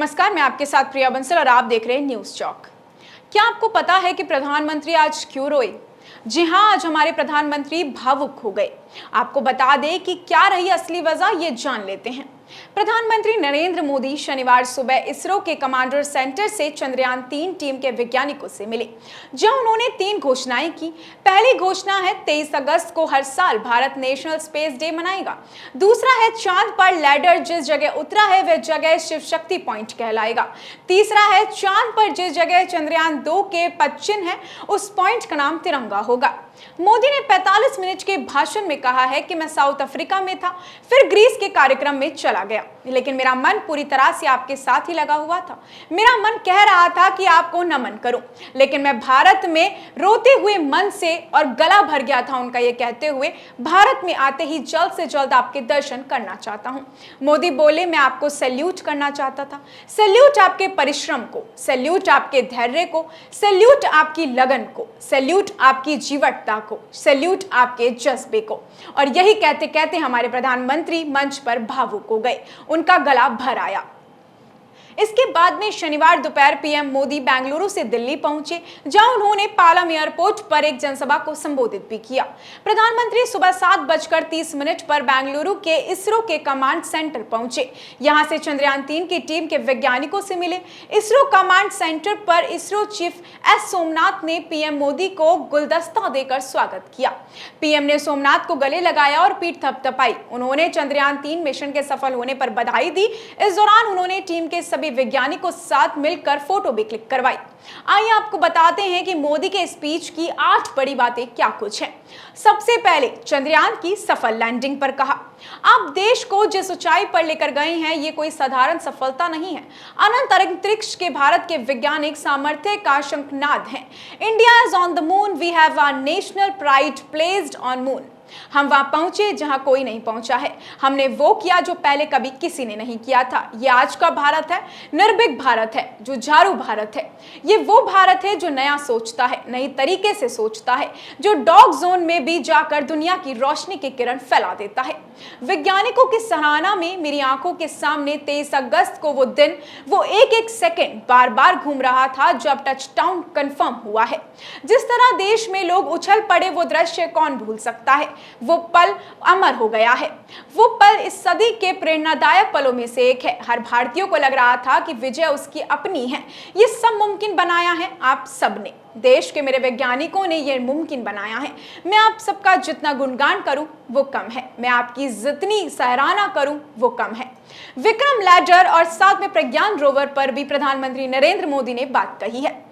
नमस्कार, मैं आपके साथ प्रिया बंसल और आप देख रहे हैं न्यूज चौक। क्या आपको पता है कि प्रधानमंत्री आज क्यों रोए? जी हां, आज हमारे प्रधानमंत्री भावुक हो गए। आपको बता दें कि क्या रही असली वजह, ये जान लेते हैं। प्रधानमंत्री नरेंद्र मोदी शनिवार सुबह इसरो के कमांडर सेंटर से चंद्रयान-3 टीम के वैज्ञानिकों से मिले, जहां उन्होंने 3 घोषणाएं की। पहली घोषणा है 23 अगस्त को हर साल भारत नेशनल स्पेस डे मनाएगा। दूसरा है चांद पर लैंडर जिस जगह उतरा है वह जगह शिव शक्ति पॉइंट कहलाएगा। तीसरा है चांद पर जिस जगह चंद्रयान-2 के पदचिन्ह है उस पॉइंट का नाम तिरंगा होगा। मोदी ने 45 मिनट के भाषण में कहा है कि मैं साउथ अफ्रीका में था, फिर ग्रीस के कार्यक्रम में चला गया, लेकिन मेरा मन पूरी तरह से आपके साथ ही लगा हुआ था। मेरा मन कह रहा था कि आपको नमन करूं, लेकिन मैं भारत में रोते हुए मन से और गला भर गया था उनका ये कहते हुए भारत में आते ही जल्द से जल्द आपके दर्शन करना चाहता हूं। मोदी बोले, मैं आपको सैल्यूट करना चाहता था। सैल्यूट आपके परिश्रम को, सैल्यूट आपके धैर्य को, सैल्यूट आपकी लगन को, सैल्यूट आपकी जीवटता को, सैल्यूट आपके जज्बे को। और यही कहते कहते हमारे प्रधानमंत्री मंच पर भावुक हो गए, उनका गला भर आया। इसके बाद में शनिवार दोपहर पीएम मोदी बेंगलुरु से दिल्ली पहुंचे, जहां उन्होंने पालम एयरपोर्ट पर एक जनसभा को संबोधित भी किया। प्रधानमंत्री सुबह 7:30 पर बेंगलुरु के इसरो के कमांड सेंटर पहुंचे। यहां से चंद्रयान-3 की टीम के वैज्ञानिकों से मिले। इसरो कमांड सेंटर पर इसरो चीफ एस सोमनाथ ने पीएम मोदी को गुलदस्ता देकर स्वागत किया। पीएम ने सोमनाथ को गले लगाया और पीठ थपथपाई। उन्होंने चंद्रयान-3 मिशन के सफल होने पर बधाई दी। इस दौरान उन्होंने टीम के सभी वैज्ञानिकों के साथ मिलकर फोटो भी क्लिक करवाई। आइए आपको बताते हैं कि मोदी के स्पीच की 8 बड़ी बातें क्या कुछ हैं। सबसे पहले चंद्रयान की सफल लैंडिंग पर कहा, आप देश को जिस ऊंचाई पर लेकर गए हैं ये कोई साधारण सफलता नहीं है। अनंत अंतरिक्ष के भारत के वैज्ञानिक सामर्थ्य का शंखनाद है। India is on the moon, we have our national pride placed on moon. हम वहां पहुंचे जहां कोई नहीं पहुंचा है। हमने वो किया जो पहले कभी किसी ने नहीं किया था। ये आज का भारत है, निर्भीक भारत है, जुझारू भारत है। ये वो भारत है जो नया सोचता है, नई तरीके से सोचता है, जो डॉग जोन में भी जाकर दुनिया की रोशनी की किरण फैला देता है। वैज्ञानिकों की सराहना में मेरी आंखों के सामने 23 अगस्त को वो दिन, वो एक सेकेंड बार बार घूम रहा था जब टचडाउन कंफर्म हुआ है। जिस तरह देश में लोग उछल पड़े वो दृश्य कौन भूल सकता है। वो पल अमर हो गया है। वो पल इस सदी के प्रेरणादायक पलों में से एक है। हर भारतीय को लग रहा था कि विजय उसकी अपनी है। ये सब मुमकिन बनाया है आप सबने। देश के मेरे वैज्ञानिकों ने यह मुमकिन बनाया है। मैं आप सबका जितना गुणगान करूं वो कम है, मैं आपकी जितनी सराहना करूं वो कम है। विक्रम लैंडर और साथ में प्रज्ञान रोवर पर भी प्रधानमंत्री नरेंद्र मोदी ने बात कही है।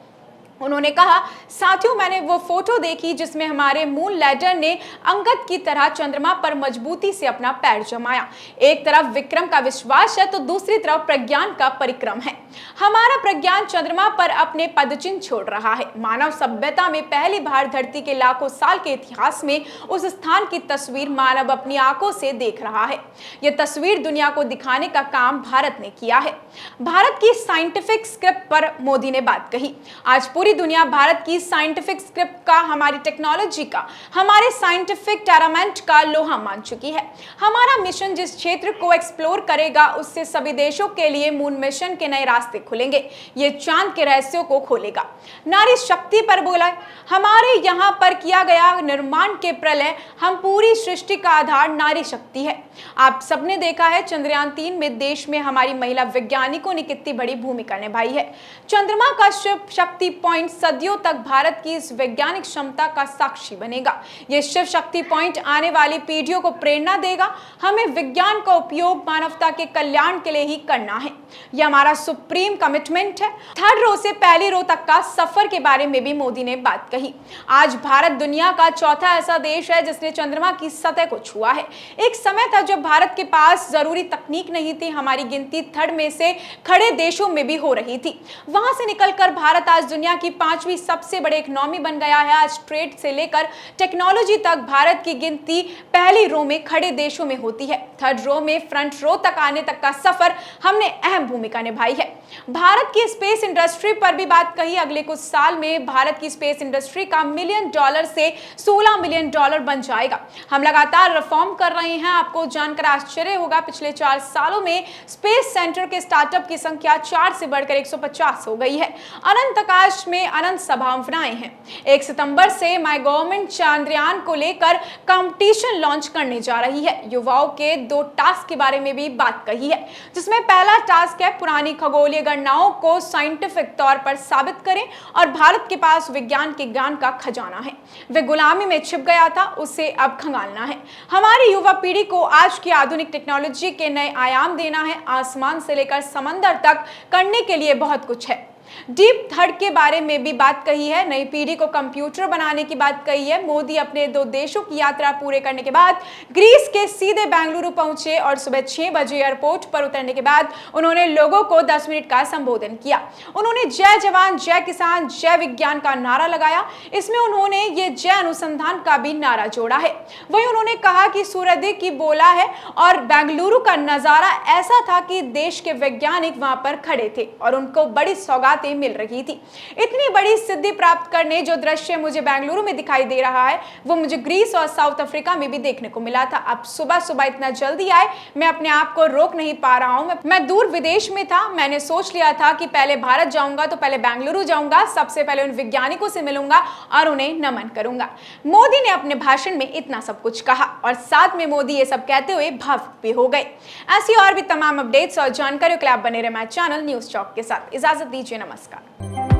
उन्होंने कहा, साथियों, मैंने वो फोटो देखी जिसमें हमारे मून लैंडर ने अंगद की तरह चंद्रमा पर मजबूती से अपना पैर जमाया। एक तरफ विक्रम का विश्वास है तो दूसरी तरफ प्रज्ञान का परिक्रम है। हमारा प्रज्ञान चंद्रमा पर अपने पदचिन्ह छोड़ रहा है। मानव सभ्यता में पहली बार धरती के लाखों साल के इतिहास में उस स्थान की तस्वीर मानव अपनी आंखों से देख रहा है। यह तस्वीर दुनिया को दिखाने का काम भारत ने किया है। भारत की साइंटिफिक स्क्रिप्ट पर मोदी ने बात कही। आज पूरी दुनिया भारत की साइंटिफिक स्क्रिप्ट का, हमारी टेक्नोलॉजी का, हमारे साइंटिफिक टेरामेंट का लोहा मान चुकी है। हमारा मिशन जिस क्षेत्र को एक्सप्लोर करेगा उससे सभी देशों के लिए मून मिशन के नए रास्ते खुलेंगे। ये चांद के रहस्यों को खोलेगा। नारी शक्ति पर बोला, हमारे यहाँ पर किया गया निर्माण के प्रलय, हम पूरी सृष्टि का आधार नारी शक्ति है। आप सबने देखा है चंद्रयान-3 में देश में हमारी महिला वैज्ञानिकों ने कितनी बड़ी भूमिका निभाई है। चंद्रमा का शिव शक्ति पॉइंट सदियों तक भारत की इस वैज्ञानिक क्षमता का साक्षी बनेगा। यह शिव शक्ति पॉइंट आने वाली पीढ़ियों को प्रेरणा देगा। हमें विज्ञान का उपयोग मानवता के कल्याण के लिए ही करना है। यह हमारा सुप्रीम कमिटमेंट है। 3rd रो से पहली रो तक का सफर के बारे में भी मोदी ने बात कही। आज भारत दुनिया का चौथा ऐसा देश है जिसने चंद्रमा की सतह को छुआ है। एक समय था जब भारत के पास जरूरी तकनीक नहीं थी। हमारी गिनती 3rd में से खड़े देशों में भी हो रही थी। वहां से निकलकर भारत आज दुनिया की 5वीं सबसे बड़े इकोनॉमी बन गया है। आज ट्रेड से लेकर टेक्नोलॉजी तक भारत की गिनती पहली रो में खड़े देशों में होती है। 3rd रो में फ्रंट रो तक आने तक का सफर हमने अहम भूमिका निभाई है। भारत की स्पेस इंडस्ट्री पर भी बात कही। अगले कुछ साल में भारत की स्पेस इंडस्ट्री का $1 मिलियन से $16 मिलियन बन जाएगा। हम लगातार रिफॉर्म कर रहे हैं। आपको जानकर आश्चर्य होगा, पिछले 4 सालों में स्पेस सेंटर के स्टार्टअप की संख्या 4 से बढ़कर 150 हो गई है। अनंत आकाश में अनंत संभावनाएं हैं। 1 सितंबर से माय गवर्नमेंट चंद्रयान को लेकर कंपटीशन लॉन्च करने जा रही है। युवाओं के 2 टास्क के बारे में भी बात कही है, जिसमें पहला टास्क है पुरानी खगोलीय गणनाओं को साइंटिफिक तौर पर साबित करें और भारत के पास विज्ञान के ज्ञान का खजाना है, वे गुलामी में छिप गया था, उसे अब खंगालना है। हमारी युवा पीढ़ी को आज की आधुनिक टेक्नोलॉजी के नए आयाम देना है। आसमान से लेकर समंदर तक करने के लिए बहुत कुछ है। डीप थर्ड के बारे में भी बात कही है। नई पीढ़ी को कंप्यूटर बनाने की बात कही है। मोदी अपने 2 देशों की यात्रा पूरे करने के बाद ग्रीस के सीधे बेंगलुरु पहुंचे और सुबह 6 बजे एयरपोर्ट पर उतरने के बाद उन्होंने लोगों को 10 मिनट का संबोधन किया। उन्होंने जय जवान जय किसान जय विज्ञान का नारा लगाया। इसमें उन्होंने ये जय अनुसंधान का भी नारा जोड़ा है। वहीं उन्होंने कहा कि सूर्योदय की बोला है और बेंगलुरु का नजारा ऐसा था कि देश के वैज्ञानिक वहां पर खड़े थे और उनको बड़ी सौगात मिल रही थी। इतनी बड़ी सिद्धि प्राप्त करने जो दृश्य मुझे बेंगलुरु में दिखाई दे रहा है, वो मुझे ग्रीस और साउथ अफ्रीका में भी देखने को मिला था। अब सुबह सुबह इतना जल्दी आए, मैं अपने आप को रोक नहीं पा रहा हूं। मैं दूर विदेश में था। मैंने सोच लिया था कि पहले भारत जाऊंगा तो पहले बेंगलुरु जाऊंगा, सबसे पहले उन वैज्ञानिकों से मिलूंगा और उन्हें नमन करूंगा। मोदी ने अपने भाषण में इतना सब कुछ कहा और साथ में मोदी ये सब कहते हुए भावुक भी हो गए। ऐसी और भी तमाम अपडेट्स और जानकारियों के लिए आप बने रहे हमारे चैनल न्यूज चौक के साथ। इजाजत दीजिए, नमस्कार।